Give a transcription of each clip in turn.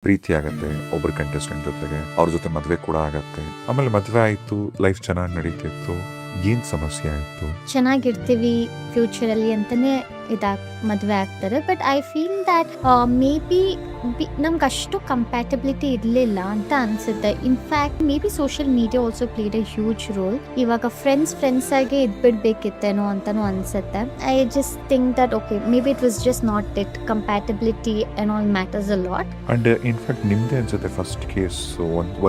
ಪ್ರೀತಿ ಆಗತ್ತೆ ಒಬ್ಬರ ಕಂಟೆಸ್ಟೆಂಟ್ ಜೊತೆಗೆ, ಅವ್ರ ಜೊತೆ ಮದುವೆ ಕೂಡ ಆಗತ್ತೆ. ಆಮೇಲೆ ಮದುವೆ ಆಯ್ತು, ಲೈಫ್ ಚೆನ್ನಾಗಿ ನಡೀತಿತ್ತು. ಏನ್ ಸಮಸ್ಯೆ ಆಯ್ತು? ಚೆನ್ನಾಗಿರ್ತೀವಿ ಫ್ಯೂಚರಲ್ಲಿ ಅಂತಾನೆ ಮದುವೆ ಆಗ್ತಾರೆ. But I feel that may be ನಮ್ಗೆ ಅಷ್ಟು ಕಂಪ್ಯಾಟಬಿಲಿಟಿ ಇರಲಿಲ್ಲ ಅಂತ ಅನ್ಸುತ್ತೆ. In fact may be social media also played A huge role. ಇವಾಗ ಫ್ರೆಂಡ್ಸ್ ಆಗಿ ಇದ್ಬಿಡ್ಬೇಕಿತ್ತೇನೋ ಅಂತಾನು ಅನ್ಸುತ್ತೆ. I just think that okay may B it was just not it. Compatibility and all matters a lot. And in fact ನಿಮ್ದೇ ಅನ್ಸುತ್ತೆ first case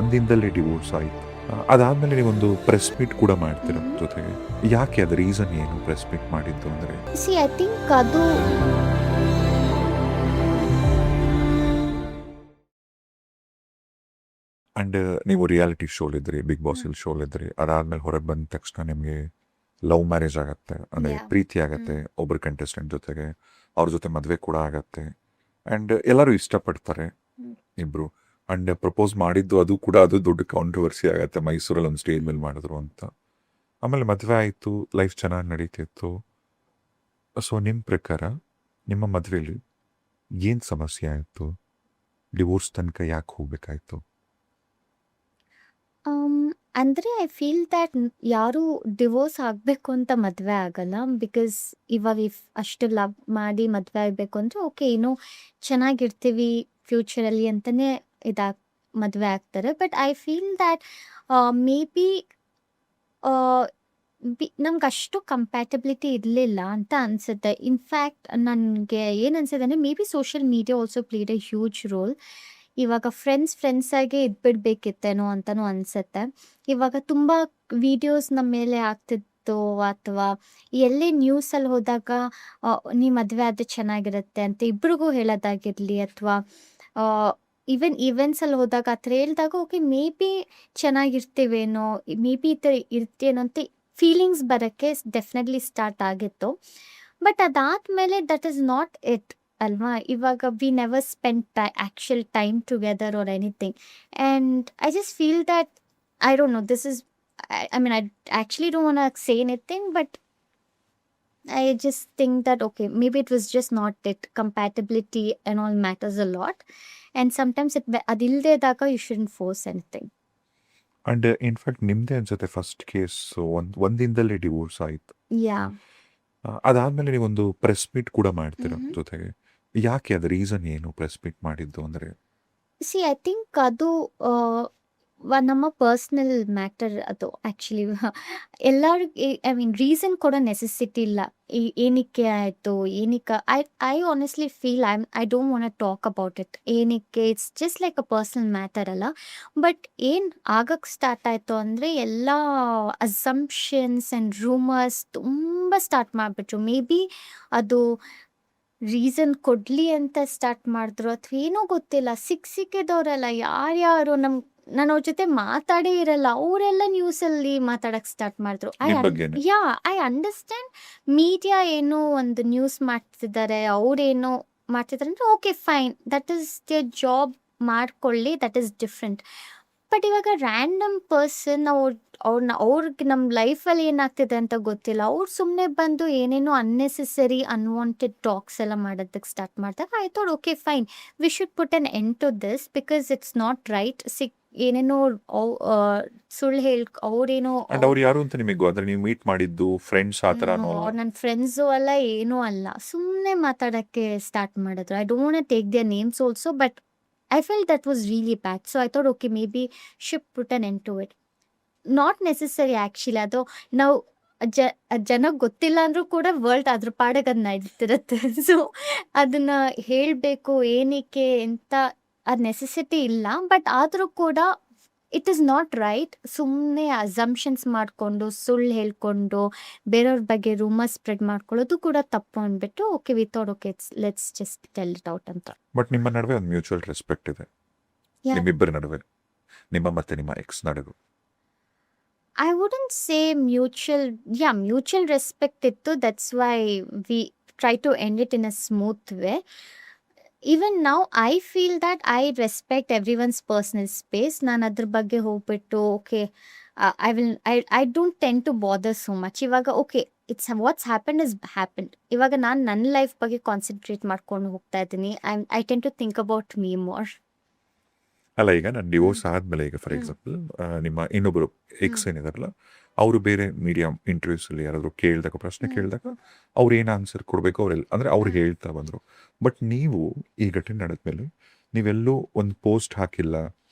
ಒಂದಿನದಲ್ಲಿ divorce ಆಯ್ತು. ಅದಾದ್ಮೇಲೆ ನೀವೊಂದು press meet ಕೂಡ ಮಾಡ್ತೀರ ಜೊತೆಗೆ. ಯಾಕೆ ಅದ ರೀಸನ್ ಏನು ಪ್ರೆಸ್ ಮೀಟ್ ಮಾಡಿದ್ದು ಅಂದ್ರೆ? ಸಿ ಐ ಥಿಂಕ್ ಅದು ಅಂಡ್ ನೀವು ರಿಯಾಲಿಟಿ ಶೋಲಿದ್ರಿ, ಬಿಗ್ ಬಾಸ್ ಶೋಲಿದ್ರಿ. ಅದಾದ್ಮೇಲೆ ಹೊರಗೆ ಬಂದ ತಕ್ಷಣ ನಿಮಗೆ ಲವ್ ಮ್ಯಾರೇಜ್ ಆಗತ್ತೆ, ಅಂದ್ರೆ Yeah. ಪ್ರೀತಿ ಆಗತ್ತೆ ಒಬ್ಬರ ಕಂಟೆಸ್ಟೆಂಟ್ ಜೊತೆಗೆ, ಅವ್ರ ಜೊತೆ ಮದುವೆ ಕೂಡ ಆಗತ್ತೆ. ಅಂಡ್ ಎಲ್ಲರೂ ಇಷ್ಟಪಡ್ತಾರೆ ಇಬ್ರು. ಅಂಡ್ ಪ್ರಪೋಸ್ ಮಾಡಿದ್ದು ಅದು ದೊಡ್ಡ ಕಾಂಟ್ರವರ್ಸಿ ಆಗತ್ತೆ, ಮೈಸೂರಲ್ಲಿ ಒಂದು ಸ್ಟೇಜ್ ಮೇಲೆ ಮಾಡಿದ್ರು ಅಂತ. ಆಮೇಲೆ ಮದುವೆ ಆಯಿತು, ಲೈಫ್ ಚೆನ್ನಾಗಿ ನಡೀತಿತ್ತು. ಸೊ ನಿಮ್ಮ ಪ್ರಕಾರ ನಿಮ್ಮ ಮದುವೆಲಿ ಏನು ಸಮಸ್ಯೆ ಆಯಿತು? ಡಿವೋರ್ಸ್ ತನಕ ಯಾಕೆ ಹೋಗ್ಬೇಕಾಯ್ತು? ಅಂದರೆ ಐ ಫೀಲ್ ದ್ಯಾಟ್ ಯಾರು ಡಿವೋರ್ಸ್ ಆಗಬೇಕು ಅಂತ ಮದುವೆ ಆಗಲ್ಲ. ಬಿಕಾಸ್ ಇವಾಗ ಅಷ್ಟು ಲವ್ ಮಾಡಿ ಮದುವೆ ಆಗಬೇಕು ಅಂದರೆ ಓಕೆ ಏನೋ ಚೆನ್ನಾಗಿರ್ತೀವಿ ಫ್ಯೂಚರಲ್ಲಿ ಅಂತಲೇ ಮದುವೆ ಆಗ್ತಾರೆ. But I feel that may be ನಮ್ಗೆ ಅಷ್ಟು ಕಂಪ್ಯಾಟಬಿಲಿಟಿ ಇರಲಿಲ್ಲ ಅಂತ ಅನ್ಸುತ್ತೆ. ಇನ್ಫ್ಯಾಕ್ಟ್ ನನಗೆ ಏನು ಅನ್ಸುತ್ತೆ ಅಂದರೆ may B social media also played A huge role. ಇವಾಗ ಫ್ರೆಂಡ್ಸ್ ಆಗಿ ಇದ್ಬಿಡ್ಬೇಕಿತ್ತೇನೋ ಅಂತಾನು ಅನ್ಸುತ್ತೆ. ಇವಾಗ ತುಂಬ ವಿಡಿಯೋಸ್ ನಮ್ಮ ಮೇಲೆ ಆಗ್ತಿತ್ತು, ಅಥವಾ ಎಲ್ಲೇ ನ್ಯೂಸಲ್ಲಿ ಹೋದಾಗ ನೀ ಮದುವೆ ಆದರೆ ಚೆನ್ನಾಗಿರುತ್ತೆ ಅಂತ ಇಬ್ರಿಗೂ ಹೇಳೋದಾಗಿರಲಿ, ಅಥವಾ ಈವನ್ ಈವೆಂಟ್ಸಲ್ಲಿ ಹೋದಾಗ ಆ ಥರ ಹೇಳಿದಾಗ ಓಕೆ ಮೇ ಬಿ ಚೆನ್ನಾಗಿರ್ತೀವೇನೋ, ಮೇ ಬಿ ಈ ಥರ ಇರ್ತೀನೋ ಅಂತ ಫೀಲಿಂಗ್ಸ್ ಬರೋಕ್ಕೆ ಡೆಫಿನೆಟ್ಲಿ ಸ್ಟಾರ್ಟ್ ಆಗಿತ್ತು. ಬಟ್ ಅದಾದಮೇಲೆ ದಟ್ ಈಸ್ ನಾಟ್ ಇಟ್ ಅಲ್ವಾ. ಇವಾಗ we never spend actual time together or anything. And I just feel that I don't know this is I mean I actually don't want to say anything, but I just think that okay, maybe it was just not it. Compatibility and all matters a lot, and sometimes adilde daga you shouldn't force anything. And in fact ನಿಮ್ದೇ ಅನ್ಸುತ್ತೆ first case ಒಂದಿನದಲ್ಲಿ divorce ಆಯಿತು. Yeah. ಅದಾದ್ಮೇಲೆ ನೀವೊಂದು press meet ಕೂಡ ಮಾಡ್ತೀರ ಜೊತೆಗೆ. ಯಾಕೆ ಅದ ರೀಸನ್ ಏನು ಪ್ರೆಸ್ ಮೀಟ್ ಮಾಡಿದ್ದು ಅಂದ್ರೆ? See, I think ಅದು ನಮ್ಮ ಪರ್ಸ್ನಲ್ ಮ್ಯಾಟರ್ ಅದು ಆ್ಯಕ್ಚುಲಿ. ಎಲ್ಲರಿಗೆ ಐ ಮೀನ್ ರೀಸನ್ ಕೊಡೋ ನೆಸೆಸಿಟಿ ಇಲ್ಲ. ಏನಕ್ಕೆ ಆಯಿತು, ಏನಕ್ಕೆ I honestly feel I don't want talk about it. ಏನಕ್ಕೆ it's just like a personal matter ಅಲ್ಲ. ಬಟ್ ಏನು ಆಗಕ್ಕೆ ಸ್ಟಾರ್ಟ್ ಆಯಿತು ಅಂದರೆ ಎಲ್ಲ ಅಸಂಪ್ಷನ್ಸ್ ಆ್ಯಂಡ್ ರೂಮರ್ಸ್ ತುಂಬ ಸ್ಟಾರ್ಟ್ ಮಾಡಿಬಿಟ್ರು. ಮೇ ಬಿ ಅದು ರೀಸನ್ ಕೊಡಲಿ ಅಂತ ಸ್ಟಾರ್ಟ್ ಮಾಡಿದ್ರು, ಅಥವಾ ಏನೋ ಗೊತ್ತಿಲ್ಲ. ಸಿಕ್ಕಿದವರೆಲ್ಲ ಯಾರ್ಯಾರು ನಾನು ಅವ್ರ ಜೊತೆ ಮಾತಾಡೇ ಇರಲ್ಲ, ಅವರೆಲ್ಲ ನ್ಯೂಸಲ್ಲಿ ಮಾತಾಡಕ್ಕೆ ಸ್ಟಾರ್ಟ್ ಮಾಡಿದ್ರು. ನಿಮ್ ಬಗ್ಗೆನೇ? ಐ ಅಂಡರ್ಸ್ಟ್ಯಾಂಡ್ ಮೀಡಿಯಾ ಏನೋ ಒಂದು ನ್ಯೂಸ್ ಮಾಡ್ತಿದ್ದಾರೆ, ಅವ್ರೇನೋ ಮಾಡ್ತಿದ್ದಾರೆ ಅಂದರೆ okay fine, that is there job, ಮಾಡ್ಕೊಳ್ಳಿ, ದಟ್ ಈಸ್ ಡಿಫ್ರೆಂಟ್. ಬಟ್ ಇವಾಗ ರ್ಯಾಂಡಮ್ ಪರ್ಸನ್ ಅವ್ರಿಗೆ ನಮ್ಮ ಲೈಫಲ್ಲಿ ಏನಾಗ್ತಿದೆ ಅಂತ ಗೊತ್ತಿಲ್ಲ, ಅವ್ರು ಸುಮ್ಮನೆ ಬಂದು ಏನೇನೋ ಅನ್ನೆಸೆಸರಿ ಅನ್ವಾಂಟೆಡ್ ಟಾಕ್ಸ್ ಎಲ್ಲ ಮಾಡೋದಕ್ಕೆ ಸ್ಟಾರ್ಟ್ ಮಾಡ್ತಾರೆ. I thought okay fine, we should put an end to this because it's not right. ಏನೇನೋ ಸುಳ್ಳು ಅವ್ರೇನೋ ಅಂಡ್ ಅವ್ರು ಯಾರು ಅಂತ ನಿಮಗೆ ಅಂದ್ರೆ ನೀವು ಮೀಟ್ ಮಾಡಿದ್ದು ಫ್ರೆಂಡ್ಸ್ ಆ ಥರನೋ? ನನ್ನ ಫ್ರೆಂಡ್ಸು ಅಲ್ಲ, ಏನೂ ಅಲ್ಲ, ಸುಮ್ಮನೆ ಮಾತಾಡೋಕ್ಕೆ ಸ್ಟಾರ್ಟ್ ಮಾಡಿದ್ರು. I don't want take their names also, but I felt that was really bad. So I thought, okay, maybe should put an end to it. Not necessary actually. ಅದು ನಾವು ಜನಕ್ಕೆ ಗೊತ್ತಿಲ್ಲ ಅಂದರೂ ಕೂಡ ವರ್ಲ್ಡ್ ಅದ್ರ ಪಾಡಿಗೆ ಅದು ನಡೀತಿರುತ್ತೆ. ಸೊ ಅದನ್ನು ಹೇಳಬೇಕು ಏನಕ್ಕೆ ಅಂತ ಅದು ನೆಸೆಸಿಟಿ ಇಲ್ಲ. ಬಟ್ ಆದರೂ ಕೂಡ ಇಟ್ ಈಸ್ ನಾಟ್ ರೈಟ್. ಸುಮ್ಮನೆ ಅಸಂಪ್ಷನ್ಸ್ ಮಾಡಿಕೊಂಡು, ಸುಳ್ಳು ಹೇಳ್ಕೊಂಡು, ಬೇರೆಯವ್ರ ಬಗ್ಗೆ ರೂಮರ್ಸ್ ಸ್ಪ್ರೆಡ್ ಮಾಡ್ಕೊಳ್ಳೋದು ಕೂಡ ತಪ್ಪು ಅಂದ್ಬಿಟ್ಟು okay we thought okay let's just tell it out ಅಂತ. ಬಟ್ ನಿಮ್ಮ ನಡುವೆ ಒಂದು ಮ್ಯೂಚುವಲ್ ರೆಸ್ಪೆಕ್ಟ್ ಇದೆ, Yeah. ನಿಮ್ಮಿಬ್ಬರ ನಡುವೆ, ನಿಮ್ಮ ಮತ್ತೆ ನಿಮ್ಮ ಎಕ್ಸ್ ನಡುವೆ. I wouldn't say mutual respect ittu. That's why we try to end it in a smooth way. Even now, I feel that I respect everyone's personal space. ನಾನು ಅದ್ರ ಬಗ್ಗೆ ಹೋಗ್ಬಿಟ್ಟು okay I don't tend to bother so much. ಇವಾಗ okay it's what's happen is happen. ಇವಾಗ ನಾನು ನನ್ನ life ಬಗ್ಗೆ concentrate ಮಾಡ್ಕೊಂಡು ಹೋಗ್ತಾ ಇದ್ದೀನಿ. I tend to think about me more. ಅಲ್ಲ ಈಗ ನಾನು ಹ್ಮ್ ಡಿವೋರ್ಸ್ ಆದ್ಮೇಲೆ ಈಗ ಫಾರ್ ಹ್ಮ್ ಎಕ್ಸಾಂಪಲ್ ನಿಮ್ಮ ಇನ್ನೊಬ್ರು ಹ್ಮ್ ಎಕ್ಸ್ ಏನಿದಾರಲ್ಲ ಅವರು ಬೇರೆ ಮೀಡಿಯಾ ಇಂಟರ್ವ್ಯೂಸ್ ಅಲ್ಲಿ ಯಾರಾದ್ರು ಕೇಳಿದಾಗ ಪ್ರಶ್ನೆ ಹ್ಮ್ ಕೇಳಿದಾಗ ಅವ್ರು ಏನ್ ಆನ್ಸರ್ ಕೊಡ್ಬೇಕು ಅವ್ರೆಲ್ಲ ಅಂದ್ರೆ ಅವ್ರು ಹ್ಮ್ ಹೇಳ್ತಾ ಬಂದ್ರು. ಬಟ್ ನೀವು ಈ ಘಟನೆ ನಡೆದ್ಮೇಲೆ ನೀವೆಲ್ಲೂ ಒಂದು ಪೋಸ್ಟ್ ಹಾಕಿಲ್ಲ,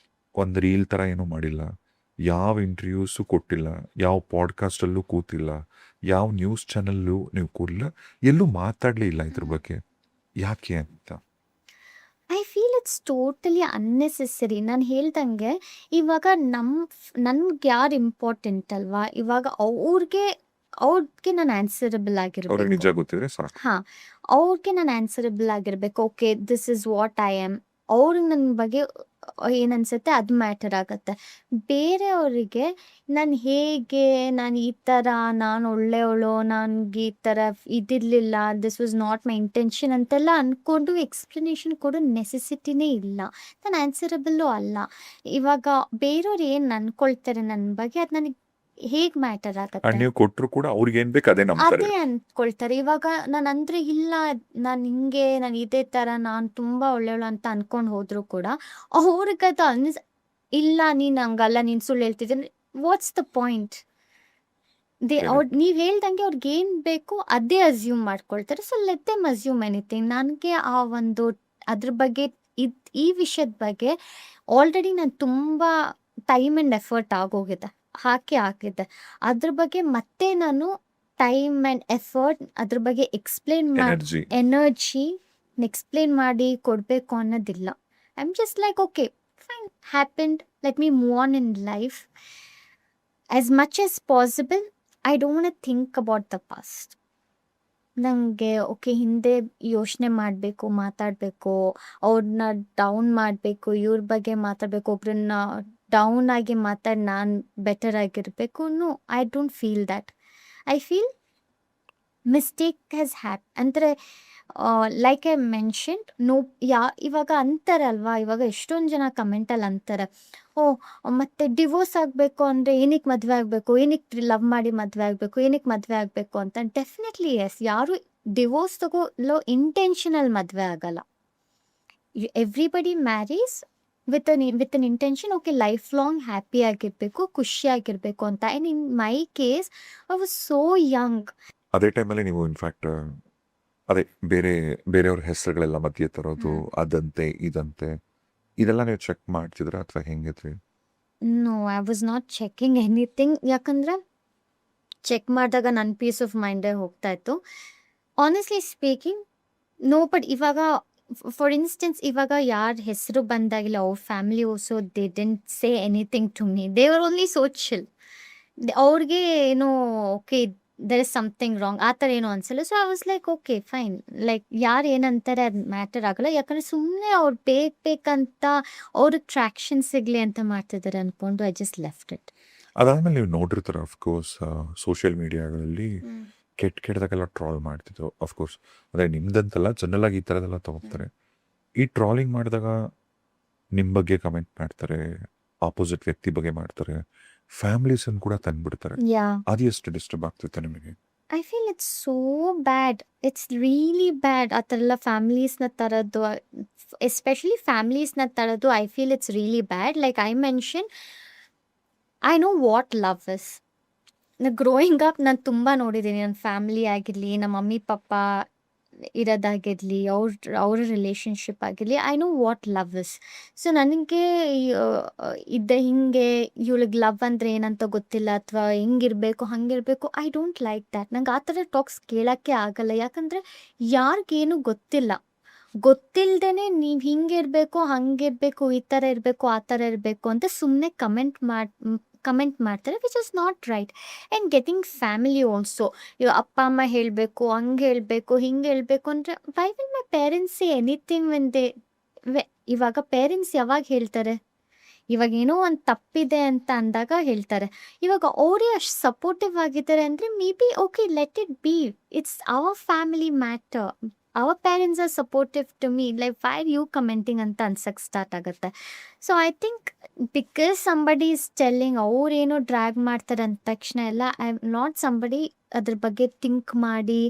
ಒಂದು ರೀಲ್ ತರ ಏನೂ ಮಾಡಿಲ್ಲ, ಯಾವ ಇಂಟರ್ವ್ಯೂಸು ಕೊಟ್ಟಿಲ್ಲ, ಯಾವ ಪಾಡ್ಕಾಸ್ಟ್ ಅಲ್ಲೂ ಕೂತಿಲ್ಲ, ಯಾವ ನ್ಯೂಸ್ ಚಾನಲ್ಲೂ ನೀವು ಕೂರ್ಲಿಲ್ಲ, ಎಲ್ಲೂ ಮಾತಾಡ್ಲೇ ಇಲ್ಲ ಇದ್ರ ಹ್ಮ್ ಬಗ್ಗೆ. ಯಾಕೆ ಅಂತ? I feel it's totally unnecessary. ನಾನು ಹೇಳ್ದಂಗೆ ಇವಾಗ ನನ್ಗೆ ಯಾರು ಇಂಪಾರ್ಟೆಂಟ್ ಅಲ್ವಾ, ಇವಾಗ ಅವ್ರಿಗೆ ನಾನು ಆನ್ಸರಬಲ್ ಅವ್ರಿಗೆ ಆಗಿರಬೇಕು. ನಿಜ ಗೊತ್ತಿದ್ರೆ ಸಾಕು. ಹಾ, ಅವ್ರಿಗೆ ನಾನು ಆನ್ಸರಬಲ್ ಆಗಿರ್ಬೇಕು. Okay, this is what I am. ಅವ್ರಿಗೆ ನನ್ನ ಬಗ್ಗೆ ಏನನ್ಸುತ್ತೆ ಅದು ಮ್ಯಾಟರ್ ಆಗತ್ತೆ. ಬೇರೆಯವರಿಗೆ ನಾನು ಹೇಗೆ, ನಾನು ಈ ಥರ, ನಾನು ಒಳ್ಳೆಯವಳು, ನನಗೆ ಈ ಥರ ಇದಿರಲಿಲ್ಲ, this was not my intention ಅಂತೆಲ್ಲ ಅಂದ್ಕೊಂಡು ಎಕ್ಸ್ಪ್ಲನೇಷನ್ ಕೊಡೋ ನೆಸೆಸಿಟಿನೇ ಇಲ್ಲ. ನಾನು ಆನ್ಸರಬಲ್ಲು ಅಲ್ಲ. ಇವಾಗ ಬೇರೆಯವ್ರು ಏನು ಅಂದ್ಕೊಳ್ತಾರೆ ನನ್ನ ಬಗ್ಗೆ, ಅದು ನನಗೆ ಹೇಗೆ ಮ್ಯಾಟರ್ ಅಂಡ್ ಆಗತ್ತೆ? ನೀವು ಕೊಟ್ಟರು ಕೂಡ ಅವ್ರಿಗೆ ಏನ್ ಬೇಕು ಅದೇ ನಂಬ್ತಾರೆ. ಅದೇ ಅಂದ್ಕೊಳ್ತಾರೆ. ಇವಾಗ ನಾನಂದ್ರೆ ಇಲ್ಲ, ನಾನು ಇದೇ ಥರ, ನಾನು ತುಂಬಾ ಒಳ್ಳೆಯವಳು ಅಂತ ಅನ್ಕೊಂಡು ಹೋದ್ರು ಕೂಡ ಅವ್ರಿಗದು ಇಲ್ಲ, ನೀನು ಹಂಗಲ್ಲ, ನೀನು ಸುಳ್ಳು ಹೇಳ್ತಿದ್ದೀನಿ. What's the point? ನೀವು ಹೇಳ್ದಂಗೆ ಅವ್ರಿಗೆ ಏನು ಬೇಕು ಅದೇ ಅಸ್ಯೂಮ್ ಮಾಡ್ಕೊಳ್ತಾರೆ. So let them assume anything. ನನಗೆ ಆ ಒಂದು ಅದ್ರ ಬಗ್ಗೆ ಈ ವಿಷಯದ ಬಗ್ಗೆ ಆಲ್ರೆಡಿ ನಾನು ತುಂಬ ಟೈಮ್ ಆ್ಯಂಡ್ ಎಫರ್ಟ್ ಆಗೋಗಿದೆ, ಹಾಕಿದ್ದೆ. ಅದ್ರ ಬಗ್ಗೆ ಮತ್ತೆ ನಾನು ಟೈಮ್ ಆ್ಯಂಡ್ ಎಫರ್ಟ್ ಅದ್ರ ಬಗ್ಗೆ ಎನರ್ಜಿ ಎನರ್ಜಿ ಎಕ್ಸ್ಪ್ಲೇನ್ ಮಾಡಿ ಕೊಡಬೇಕು ಅನ್ನೋದಿಲ್ಲ. I am just like okay, fine, happened, let me move on in life. As much as possible I don't think about the past. ನನಗೆ ಓಕೆ, ಹಿಂದೆ ಯೋಚನೆ ಮಾಡಬೇಕು, ಮಾತಾಡಬೇಕು, ಅವ್ರನ್ನ ಡೌನ್ ಮಾಡಬೇಕು, ಇವ್ರ ಬಗ್ಗೆ ಮಾತಾಡಬೇಕು, ಒಬ್ರನ್ನ ಡೌನ್ ಆಗಿ ಮಾತಾಡಿ ನಾನು ಬೆಟರ್ ಆಗಿರಬೇಕು. No, I don't feel that. I feel mistake has ಅಂದರೆ ಲೈಕ್ ಐ ಮೆನ್ಷನ್ಡ್, ನೋ, ಇವಾಗ ಅಂತಾರಲ್ವಾ, ಇವಾಗ ಎಷ್ಟೊಂದು ಜನ ಕಮೆಂಟಲ್ಲಿ ಅಂತಾರೆ, ಓ, ಮತ್ತೆ ಡಿವೋರ್ಸ್ ಆಗಬೇಕು ಅಂದರೆ ಏನಕ್ಕೆ ಮದುವೆ ಆಗಬೇಕು, ಏನಕ್ಕೆ ಲವ್ ಮಾಡಿ ಮದುವೆ ಆಗಬೇಕು, ಏನಕ್ಕೆ ಮದುವೆ ಆಗಬೇಕು ಅಂತ. ಡೆಫಿನೆಟ್ಲಿ ಎಸ್, ಯಾರು ಡಿವೋರ್ಸ್ ತಗೊಳ್ಳೋ ಇಂಟೆನ್ಷನಲ್ ಮದುವೆ ಆಗಲ್ಲ. Everybody Mary's with an intention, okay, life long happy ಆಗಿರಬೇಕು, ಖುಷಿಯಾಗಿರಬೇಕು ಅಂತ. And in my case I was so Young. ಅದೇ ಟೈಮಲ್ಲಿ ನೀವು ಇನ್ಫ್ಯಾಕ್ಟ್ ಅದೇ ಬೇರೆಯವ್ರ ಹೆಸರುಗಳೆಲ್ಲ ಮಧ್ಯೆ ತರೋದು, ಅದಂತೆ ಇದಂತೆ ಇದೆಲ್ಲ ನೀವು ಚೆಕ್ ಮಾಡ್ತಿದ್ರ ಅಥವಾ ಹೆಂಗಿದ್ರಿ? No, I was not checking anything. ಯಾಕಂದರೆ ಚೆಕ್ ಮಾಡಿದಾಗ ನನ್ನ ಪೀಸ್ ಆಫ್ ಮೈಂಡೇ ಹೋಗ್ತಾ ಇತ್ತು. Honestly speaking, no. ಬಟ್ ಇವಾಗ ಫಾರ್ ಇನ್ಸ್ಟೆನ್ಸ್, ಇವಾಗ ಯಾರ ಹೆಸರು ಬಂದಾಗಿಲ್ಲ, ಅವ್ರ family also they didn't say anything to me. They are only so chill. ಅವ್ರಿಗೆ ಏನೋ okay, there is something wrong ಆ ಥರ ಏನೋ ಅನ್ಸಲ್ಲ. So I was like okay, fine, like ಯಾರು ಏನಂತಾರೆ ಅದು ಮ್ಯಾಟರ್ ಆಗಲ್ಲ. ಯಾಕಂದರೆ ಸುಮ್ಮನೆ ಅವ್ರು ಬೇಕಂತ ಅವ್ರಿಗೆ ಟ್ರ್ಯಾಕ್ಷನ್ ಸಿಗಲಿ ಅಂತ ಮಾಡ್ತಿದ್ದಾರೆ ಅಂದ್ಕೊಂಡು ಐ ಜಸ್ಟ್ ಲೆಫ್ಟ್ ಇಟ್. ಅದಾದ್ಮೇಲೆ ನೀವು ನೋಡಿರ್ತಾರೆ ಅಫ್ಕೋರ್ಸ್ ಸೋಷಿಯಲ್ ಮೀಡಿಯಾಗಳಲ್ಲಿ ಕೆಟ್ಟದಾಗೆಲ್ಲ ಟ್ರಾಲ್ ಮಾಡ್ತಿದ್ರು. ಅಫ್ಕೋರ್ಸ್ ಅದೇ ನಿಮ್ದಂತಲ್ಲ, ಜನರಲ್ ಆಗಿ ಈ ಥರದೆಲ್ಲ ತಗೋತಾರೆ. ಈ ಟ್ರಾಲಿಂಗ್ ಮಾಡಿದಾಗ ನಿಮ್ಮ ಬಗ್ಗೆ ಕಮೆಂಟ್ ಮಾಡ್ತಾರೆ, ಆಪೋಸಿಟ್ ವ್ಯಕ್ತಿ ಬಗ್ಗೆ ಮಾಡ್ತಾರೆ, ಫ್ಯಾಮಿಲೀಸನ್ನು ಕೂಡ ತಂದ್ಬಿಡ್ತಾರೆ. ಯಾ, ಅದು ಎಷ್ಟು ಡಿಸ್ಟರ್ಬ್ ಆಗ್ತಿತ್ತು ನಿಮಗೆ? I feel it's so bad. It's really bad. ಆ ಥರ ಎಲ್ಲ ಫ್ಯಾಮಿಲೀಸ್ನ ತರೋದು, ಎಸ್ಪೆಷಲಿ ಫ್ಯಾಮಿಲೀಸ್ನ ತರೋದು, I feel it's really bad. Like I mention, I know what love is. Growing up ನಾನು ತುಂಬ ನೋಡಿದ್ದೀನಿ. ನನ್ನ ಫ್ಯಾಮಿಲಿ ಆಗಿರಲಿ, ನಮ್ಮ ಮಮ್ಮಿ ಪಪ್ಪ ಇರೋದಾಗಿರಲಿ, ಅವ್ರ ರಿಲೇಷನ್ಶಿಪ್ ಆಗಿರಲಿ, I know what love is. So ನನಗೆ ಹಿಂಗೆ ಇವಳಿಗೆ ಲವ್ ಅಂದರೆ ಏನಂತ ಗೊತ್ತಿಲ್ಲ, ಅಥವಾ ಹಿಂಗಿರಬೇಕು ಹಂಗಿರಬೇಕು, ಐ ಡೋಂಟ್ ಲೈಕ್ ದ್ಯಾಟ್. ನಂಗೆ ಆ ಥರ ಟಾಕ್ಸ್ ಕೇಳೋಕ್ಕೆ ಆಗಲ್ಲ. ಯಾಕಂದರೆ ಯಾರಿಗೇನು ಗೊತ್ತಿಲ್ಲದೇ ನೀವು ಹಿಂಗಿರಬೇಕು, ಹಂಗಿರಬೇಕು, ಈ ಥರ ಇರಬೇಕು, ಆ ಥರ ಇರಬೇಕು ಅಂತ ಸುಮ್ಮನೆ ಕಮೆಂಟ್ ಮಾಡ್ತಾರೆ, which is not right. And getting family also, ಅಪ್ಪ ಅಮ್ಮ ಹೇಳಬೇಕು, ಹಂಗೆ ಹೇಳಬೇಕು, ಹಿಂಗೆ ಹೇಳಬೇಕು ಅಂದರೆ, why will my parents say anything when ಇವಾಗ ಪೇರೆಂಟ್ಸ್ ಯಾವಾಗ ಹೇಳ್ತಾರೆ? ಇವಾಗ ಏನೋ ಒಂದು ತಪ್ಪಿದೆ ಅಂತ ಅಂದಾಗ ಹೇಳ್ತಾರೆ. ಇವಾಗ ಅವರೇ ಅಷ್ಟು ಸಪೋರ್ಟಿವ್ ಆಗಿದ್ದಾರೆ ಅಂದರೆ may be okay, let it be. It's our family matter. Our parents are supportive to me like why are you commenting ಅಂತ ಅನ್ಸಕ್ಕೆ ಸ್ಟಾರ್ಟ್ ಆಗುತ್ತೆ. So I think because somebody is telling ಅವ್ರೇನೋ ಡ್ರ್ಯಾಗ್ ಮಾಡ್ತಾರೆ ಅಂದ ತಕ್ಷಣ ಎಲ್ಲ ಐ ಆಮ್ ನಾಟ್ ಸಂಬಡಿ ಅದ್ರ ಬಗ್ಗೆ ಥಿಂಕ್ ಮಾಡಿ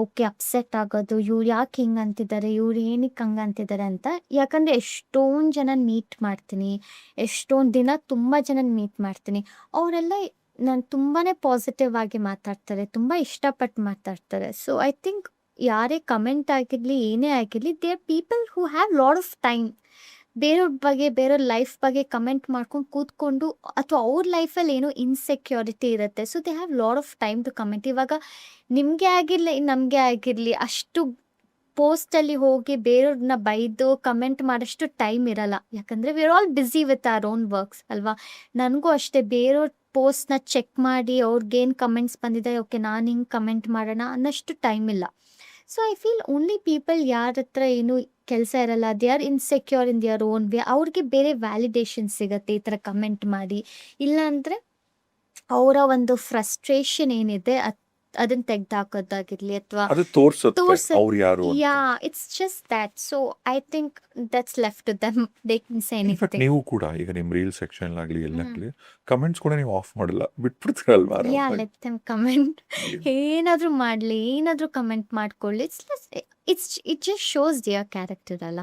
ಓಕೆ ಅಪ್ಸೆಟ್ ಆಗೋದು, ಇವ್ರು ಯಾಕೆ ಹಿಂಗೆ ಅಂತಿದ್ದಾರೆ, ಇವ್ರು ಏನಕ್ಕೆ ಹಂಗೆ ಅಂತಿದ್ದಾರೆ ಅಂತ. ಯಾಕಂದರೆ ಎಷ್ಟೊಂದು ಜನ ಮೀಟ್ ಮಾಡ್ತೀನಿ, ಎಷ್ಟೊಂದು ದಿನ ತುಂಬ ಜನ ಮೀಟ್ ಮಾಡ್ತೀನಿ. ಅವರೆಲ್ಲ ನಾನು ತುಂಬಾ ಪಾಸಿಟಿವ್ ಆಗಿ ಮಾತಾಡ್ತಾರೆ, ತುಂಬ ಇಷ್ಟಪಟ್ಟು ಮಾತಾಡ್ತಾರೆ. ಸೊ ಐ ಥಿಂಕ್ ಯಾರೇ ಕಮೆಂಟ್ ಆಗಿರಲಿ, ಏನೇ ಆಗಿರಲಿ, they are people who have lot of time. ಬೇರೆಯವ್ರ ಬಗ್ಗೆ, ಬೇರೆಯವ್ರ ಲೈಫ್ ಬಗ್ಗೆ ಕಮೆಂಟ್ ಮಾಡ್ಕೊಂಡು ಕೂತ್ಕೊಂಡು, ಅಥವಾ ಅವ್ರ ಲೈಫಲ್ಲಿ ಏನೋ ಇನ್ಸೆಕ್ಯೂರಿಟಿ ಇರುತ್ತೆ. So they have lot of time to comment. ಇವಾಗ ನಿಮಗೆ ಆಗಿರಲಿ, ನಮಗೆ ಆಗಿರಲಿ, ಅಷ್ಟು ಪೋಸ್ಟಲ್ಲಿ ಹೋಗಿ ಬೇರೆಯವ್ರನ್ನ ಬೈದು ಕಮೆಂಟ್ ಮಾಡೋಷ್ಟು ಟೈಮ್ ಇರಲ್ಲ. ಯಾಕಂದರೆ we are all busy with our own works ಅಲ್ವಾ. ನನಗೂ ಅಷ್ಟೇ ಬೇರೆಯವ್ರ ಪೋಸ್ಟ್ನ ಚೆಕ್ ಮಾಡಿ ಅವ್ರಿಗೇನು ಕಮೆಂಟ್ಸ್ ಬಂದಿದೆ, ಓಕೆ ನಾನು ಹಿಂಗೆ ಕಮೆಂಟ್ ಮಾಡೋಣ ಅನ್ನೋಷ್ಟು ಟೈಮ್ ಇಲ್ಲ. So I feel only people ಯಾರ ಹತ್ರ ಏನು ಕೆಲಸ ಇರಲ್ಲ, they are insecure in their own way, ಅವ್ರಿಗೆ ಬೇರೆ ವ್ಯಾಲಿಡೇಷನ್ ಸಿಗುತ್ತೆ ಈ ಥರ ಕಮೆಂಟ್ ಮಾಡಿ. ಇಲ್ಲಾಂದರೆ ಅವರ ಒಂದು ಫ್ರಸ್ಟ್ರೇಷನ್ ಏನಿದೆ ಅದನ್ನು ತೆಗೆದುಹಾಕೋದಾಗಿರಲಿ ಅಥವಾ ಅದು ತೋರ್ಸುತ್ತೆ ತೋರ್ಸುತ್ತೆ. ಅವ್ರು ಯಾರು ಅಂತ. Yeah it's just that. So I think that's left to them, they can say in fact anything. ನೀವು ಕೂಡ ಈಗ ನಿಮ್ಮ ರೀಲ್ ಸೆಕ್ಷನ್ ಆಗಲಿ ಎಲ್ಲಾಗಲಿ ಕಮೆಂಟ್ಸ್ ಕೂಡ ನೀವು ಆಫ್ ಮಾಡಲ್ಲ, ಬಿಟ್ಬಿಡ್ತೀರಲ್ವಾ ಯಾ ಆರಾಮಾಗಿ. Let them comment. ಏನಾದರೂ ಮಾಡಲಿ, ಏನಾದರೂ ಕಮೆಂಟ್ ಮಾಡ್ಕೊಳ್ಳಿ. It just shows their character ಅಲ್ಲ.